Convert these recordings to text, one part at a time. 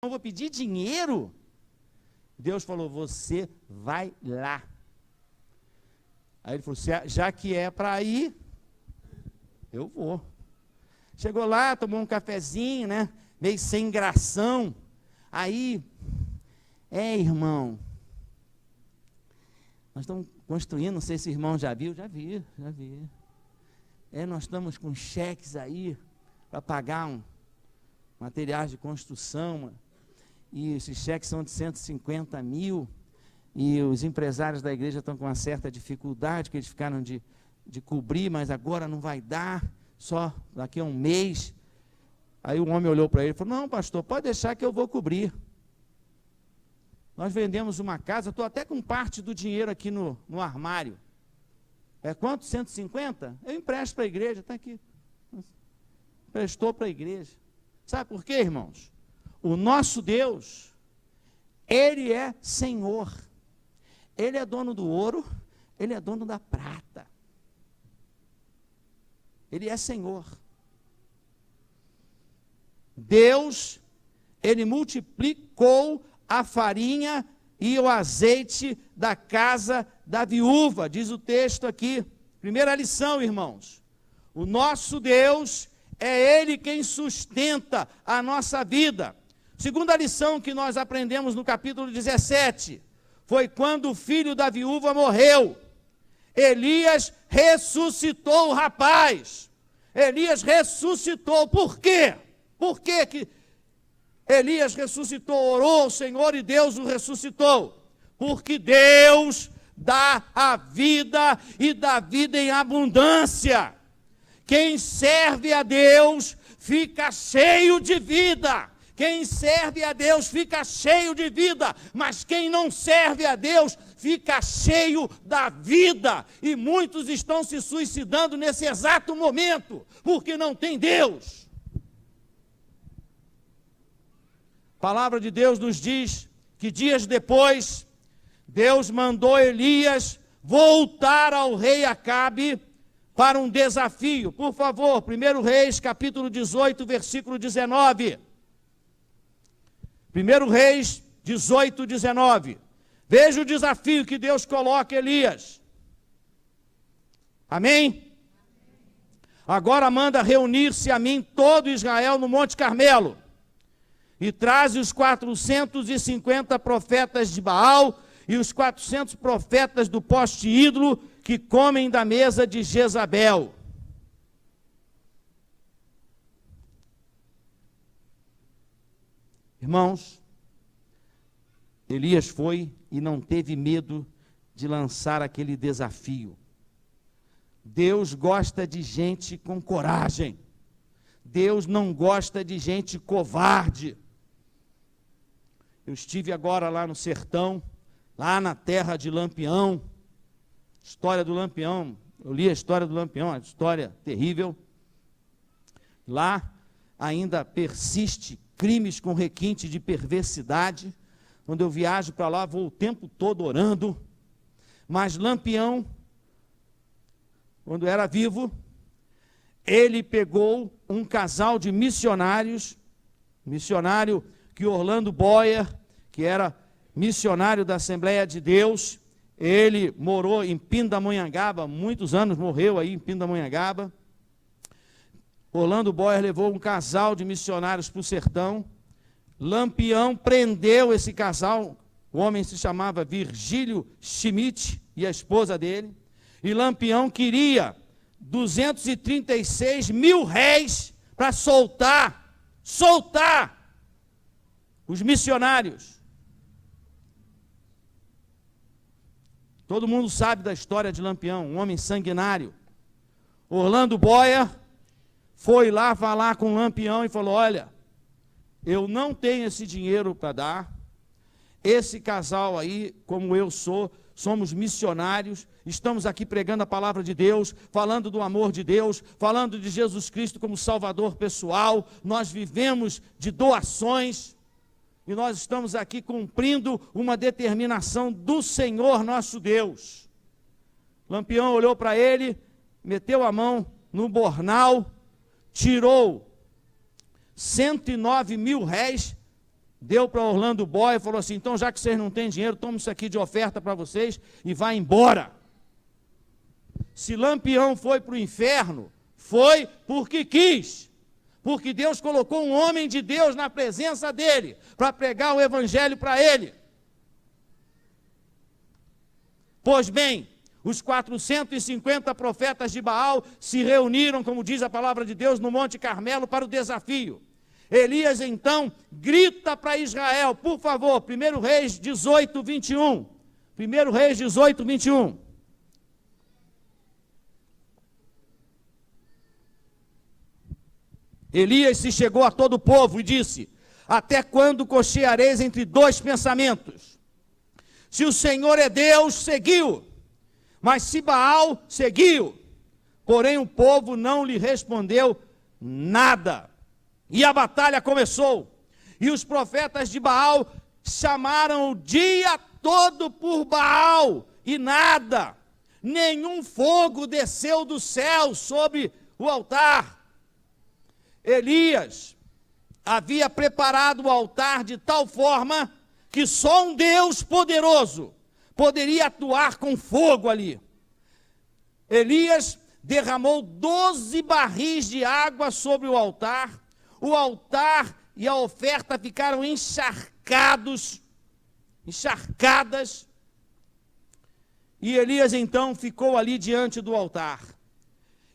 eu vou pedir dinheiro. Deus falou, você vai lá. Aí ele falou, já que é para ir, eu vou. Chegou lá, tomou um cafezinho, né? Meio sem gração. Aí, irmão, nós estamos construindo, não sei se o irmão já viu. Já vi. Nós estamos com cheques aí para pagar materiais de construção, e esses cheques são de 150 mil, e os empresários da igreja estão com uma certa dificuldade, que eles ficaram de cobrir, mas agora não vai dar, só daqui a um mês. Aí o homem olhou para ele e falou, não, pastor, pode deixar que eu vou cobrir. Nós vendemos uma casa, estou até com parte do dinheiro aqui no armário. É quanto? 150? Eu empresto para a igreja, está aqui. Emprestou para a igreja. Sabe por quê, irmãos? O nosso Deus, Ele é Senhor. Ele é dono do ouro, Ele é dono da prata. Ele é Senhor. Deus, Ele multiplicou a farinha e o azeite da casa da viúva, diz o texto aqui. Primeira lição, irmãos. O nosso Deus, é Ele quem sustenta a nossa vida. Segunda lição que nós aprendemos no capítulo 17, foi quando o filho da viúva morreu. Elias ressuscitou o rapaz. Elias ressuscitou. Por quê? Por que que Elias ressuscitou? Orou ao Senhor e Deus o ressuscitou. Porque Deus dá a vida e dá vida em abundância. Quem serve a Deus fica cheio de vida. Quem serve a Deus fica cheio de vida, mas quem não serve a Deus fica cheio da vida. E muitos estão se suicidando nesse exato momento, porque não tem Deus. A palavra de Deus nos diz que dias depois, Deus mandou Elias voltar ao rei Acabe para um desafio. Por favor, 1 Reis, capítulo 18, versículo 19. 1 Reis 18, 19. Veja o desafio que Deus coloca a Elias. Amém? Agora manda reunir-se a mim todo Israel no Monte Carmelo, e traze os 450 profetas de Baal e os 400 profetas do poste ídolo que comem da mesa de Jezabel. Irmãos, Elias foi e não teve medo de lançar aquele desafio. Deus gosta de gente com coragem. Deus não gosta de gente covarde. Eu estive agora lá no sertão, lá na terra de Lampião. História do Lampião, eu li a história do Lampião, uma história terrível. Lá ainda persiste crimes com requinte de perversidade. Quando eu viajo para lá, vou o tempo todo orando. Mas Lampião, quando era vivo, ele pegou um casal de missionários, missionário que Orlando Boyer, que era missionário da Assembleia de Deus, ele morou em Pindamonhangaba, muitos anos morreu aí em Pindamonhangaba. Orlando Boyer levou um casal de missionários para o sertão. Lampião prendeu esse casal, o homem se chamava Virgílio Schmidt e a esposa dele, e Lampião queria 236 mil réis para soltar os missionários. Todo mundo sabe da história de Lampião, um homem sanguinário. Orlando Boyer foi lá falar com Lampião e falou: olha, eu não tenho esse dinheiro para dar, esse casal aí, como eu sou, somos missionários, estamos aqui pregando a palavra de Deus, falando do amor de Deus, falando de Jesus Cristo como Salvador pessoal, nós vivemos de doações, e nós estamos aqui cumprindo uma determinação do Senhor nosso Deus. Lampião olhou para ele, meteu a mão no bornal, tirou 109 mil réis deu para Orlando Boy e falou assim: então, já que vocês não têm dinheiro, toma isso aqui de oferta para vocês e vai embora. Se Lampião foi para o inferno, foi porque quis, porque Deus colocou um homem de Deus na presença dele, para pregar o evangelho para ele. Pois bem, os 450 profetas de Baal se reuniram, como diz a palavra de Deus, no Monte Carmelo para o desafio. Elias então grita para Israel, por favor, 1 Reis 18, 21. 1 Reis 18, 21. Elias se chegou a todo o povo e disse: até quando cocheareis entre dois pensamentos? Se o Senhor é Deus, seguiu, mas se Baal, seguiu. Porém o povo não lhe respondeu nada. E a batalha começou. E os profetas de Baal chamaram o dia todo por Baal, e nada, nenhum fogo desceu do céu sobre o altar. Elias havia preparado o altar de tal forma que só um Deus poderoso poderia atuar com fogo ali. Elias derramou 12 barris de água sobre o altar e a oferta ficaram encharcadas, e Elias então ficou ali diante do altar.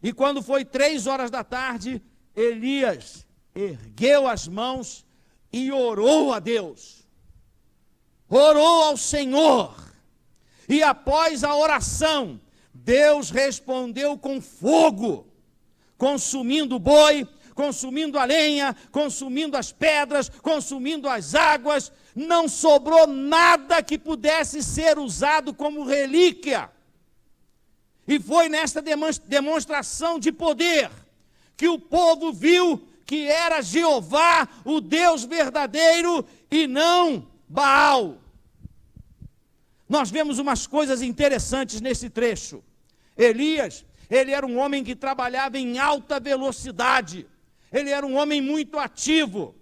E quando foi 3 horas da tarde, Elias ergueu as mãos e orou a Deus, orou ao Senhor, e após a oração, Deus respondeu com fogo, consumindo o boi, consumindo a lenha, consumindo as pedras, consumindo as águas. Não sobrou nada que pudesse ser usado como relíquia. E foi nesta demonstração de poder que o povo viu que era Jeová, o Deus verdadeiro, e não Baal. Nós vemos umas coisas interessantes nesse trecho. Elias, ele era um homem que trabalhava em alta velocidade. Ele era um homem muito ativo.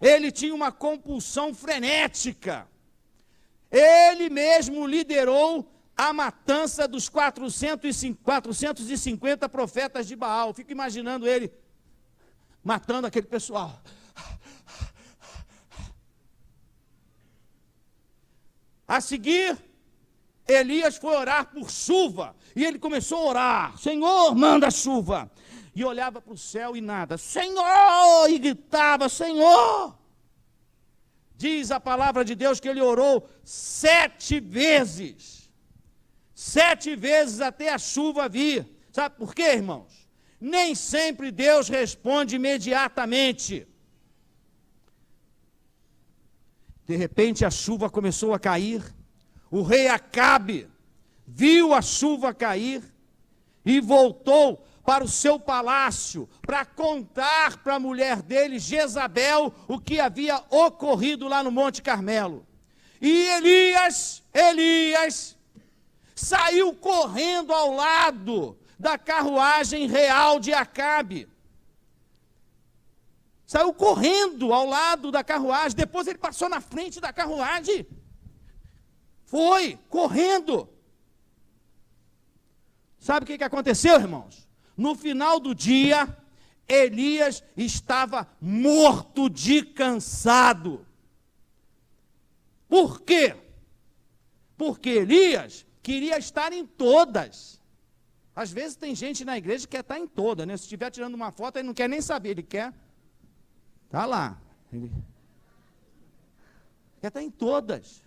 Ele tinha uma compulsão frenética. Ele mesmo liderou a matança dos 450 profetas de Baal. Fico imaginando ele matando aquele pessoal. A seguir, Elias foi orar por chuva, e ele começou a orar: Senhor, manda chuva. E olhava para o céu e nada. Senhor! E gritava: Senhor! Diz a palavra de Deus que ele orou 7 vezes. 7 vezes até a chuva vir. Sabe por quê, irmãos? Nem sempre Deus responde imediatamente. De repente a chuva começou a cair. O rei Acabe viu a chuva cair e voltou para o seu palácio para contar para a mulher dele, Jezabel, o que havia ocorrido lá no Monte Carmelo. E Elias saiu correndo ao lado da carruagem real de Acabe. Saiu correndo ao lado da carruagem, depois ele passou na frente da carruagem. Foi, correndo. Sabe o que aconteceu, irmãos? No final do dia, Elias estava morto de cansado. Por quê? Porque Elias queria estar em todas. Às vezes tem gente na igreja que quer estar em todas, né? Se estiver tirando uma foto, ele não quer nem saber, ele quer... Está lá. Ele quer estar em todas.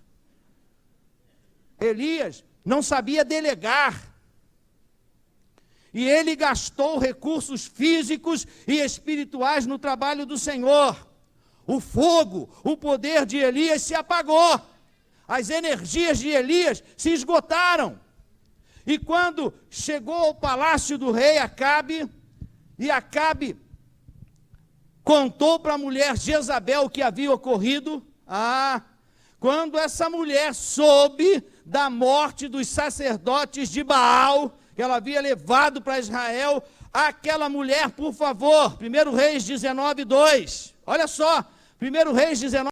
Elias não sabia delegar. E ele gastou recursos físicos e espirituais no trabalho do Senhor. O fogo, o poder de Elias se apagou. As energias de Elias se esgotaram. E quando chegou ao palácio do rei Acabe, e Acabe contou para a mulher Jezabel o que havia ocorrido, quando essa mulher soube da morte dos sacerdotes de Baal, que ela havia levado para Israel, aquela mulher, por favor, 1 Reis 19, 2, olha só, 1 Reis 19.